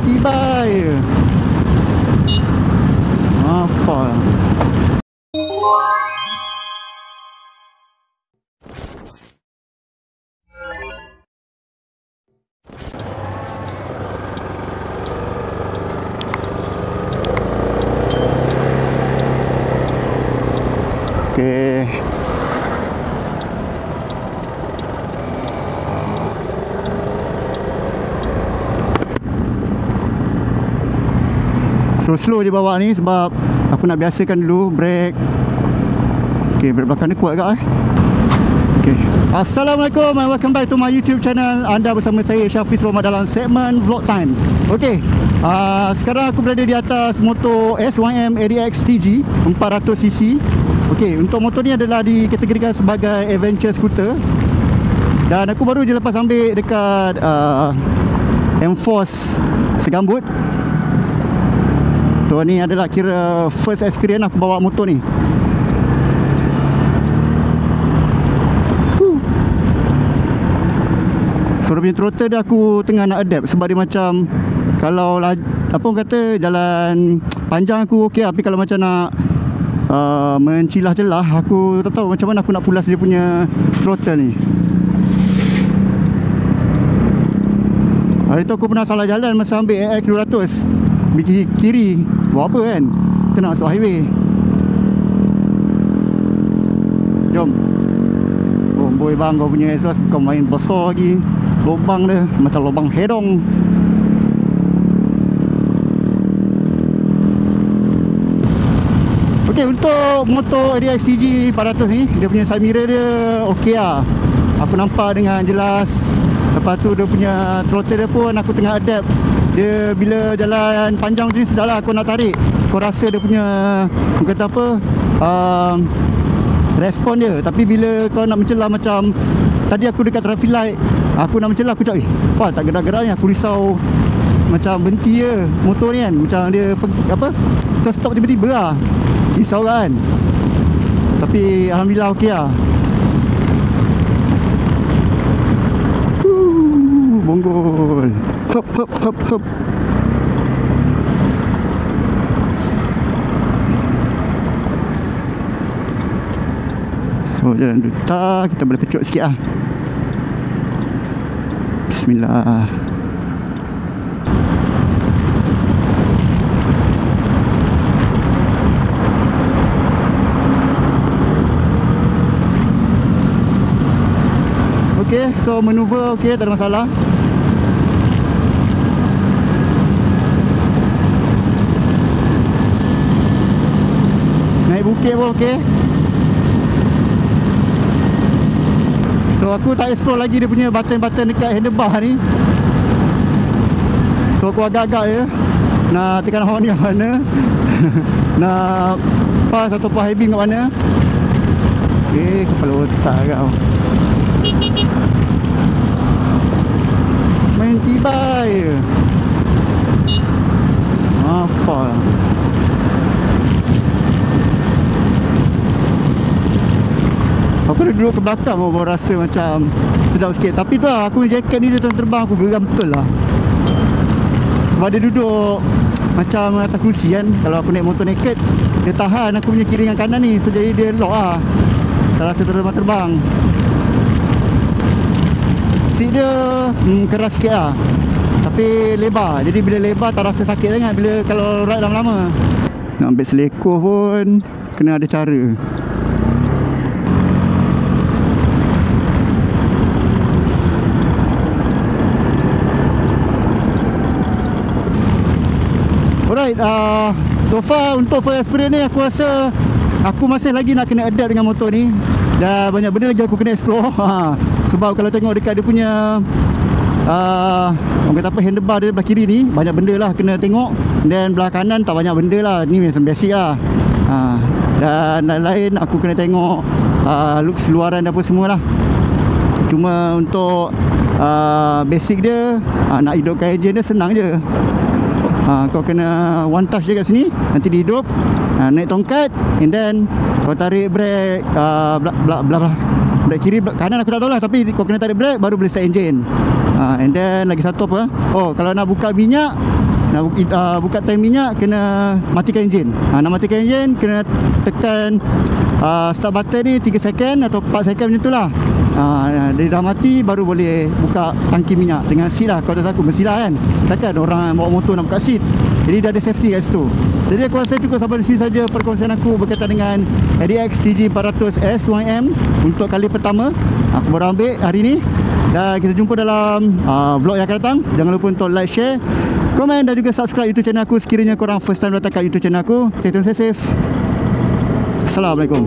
tiba je. Apa lah. Okay. Slow je bawa ni sebab aku nak biasakan dulu brake. Okay, brake belakang ni kuat agak Okay. Assalamualaikum and welcome back to my YouTube channel. Anda bersama saya Syafiz Roma dalam segmen Vlog Time. Okay, sekarang aku berada di atas motor SYM ADX TG 400cc. Okay, untuk motor ni adalah dikategorikan sebagai adventure scooter. Dan aku baru je lepas ambil dekat Enforce Segambut. So ni adalah kira first experience aku bawa motor ni. So dia punya throttle dia aku tengah nak adapt sebab dia macam kalau apa orang kata jalan panjang aku okey, tapi kalau macam nak mencilah-celah aku tak tahu macam mana aku nak pulas dia punya throttle ni. Hari tu aku pernah salah jalan masa ambil AX 200. Biji kiri buat apa kan, kita nak masuk highway. Jom. Oh boy bang, kau punya S2 bukan main besar lagi. Lubang dia macam lubang hedong. Okay, untuk motor ADX TG 400 ni, dia punya side mirror dia okey lah. Aku nampak dengan jelas. Lepas tu dia punya throttle dia pun aku tengah adapt. Dia bila jalan panjang macam ni sedap lah aku nak tarik. Kau rasa dia punya, kau kata apa, respon dia. Tapi bila kau nak mencelah macam tadi aku dekat traffic light, aku nak mencelah, aku cakap wah tak gerak-gerak ni. Aku risau macam berhenti je motor ni kan. Macam dia apa, terstop tiba-tiba lah. Risau kan. Tapi alhamdulillah okey lah. Bonggol. Hop hop hop hop. So jalan duta, kita boleh pecut sikit lah. Bismillah. Okay, so maneuver okay, tak ada masalah. Naik bukit pun okey. So aku tak explore lagi dia punya button-button dekat handlebar ni. So aku agak-agak je nak tekan horn kat mana. Nak pas atau high beam kat mana. Okay, kepala otak kau. Main tiba je. Apa lah. Aku dah duduk ke belakang baru rasa macam sedap sikit. Tapi tu lah, aku jaket ni dia terbang, aku geram betul lah. Sebab dia duduk macam atas kerusi kan. Kalau aku naik motor naked, dia tahan aku punya kiri dengan kanan ni. So jadi dia lock lah. Tak rasa terbang-terbang. Seat dia keras sikit lah, tapi lebar. Jadi bila lebar tak rasa sakit sangat bila kalau ride lama-lama. Nak ambil selekoh pun kena ada cara. Alright, so far untuk first experience ni aku rasa aku masih lagi nak kena adapt dengan motor ni. Dah banyak benda lagi aku kena explore. Sebab kalau tengok dekat dia punya orang kata apa, handlebar dia belah kiri ni, banyak benda lah kena tengok. Dan belah kanan tak banyak benda lah. Ni macam basic lah. Dan lain-lain aku kena tengok looks luaran dan apa semua lah. Cuma untuk basic dia, nak hidupkan engine dia senang je. Kau kena one touch je kat sini, nanti dihidup, naik tongkat, and then kau tarik brake brake kiri, kanan aku tak tahu lah, tapi kau kena tarik brake baru boleh start engine. And then lagi satu apa, oh kalau nak buka minyak, Nak buka tank minyak, kena matikan enjin. Nak matikan enjin, kena tekan start button ni 3 second atau 4 second macam tu lah. Dia dah mati baru boleh buka tangki minyak dengan seat lah. Kalau tak aku mestilah kan, takkan orang bawa motor nak buka seat. Jadi dah ada safety kat situ. Jadi aku rasa cukup sampai di sini saja perkongsian aku berkaitan dengan ADX TG400S 2M untuk kali pertama aku baru ambil hari ni. Dan kita jumpa dalam vlog yang akan datang. Jangan lupa untuk like, share, komen dan juga subscribe YouTube channel aku sekiranya korang first time datang kat YouTube channel aku. Stay tune, stay safe. Assalamualaikum.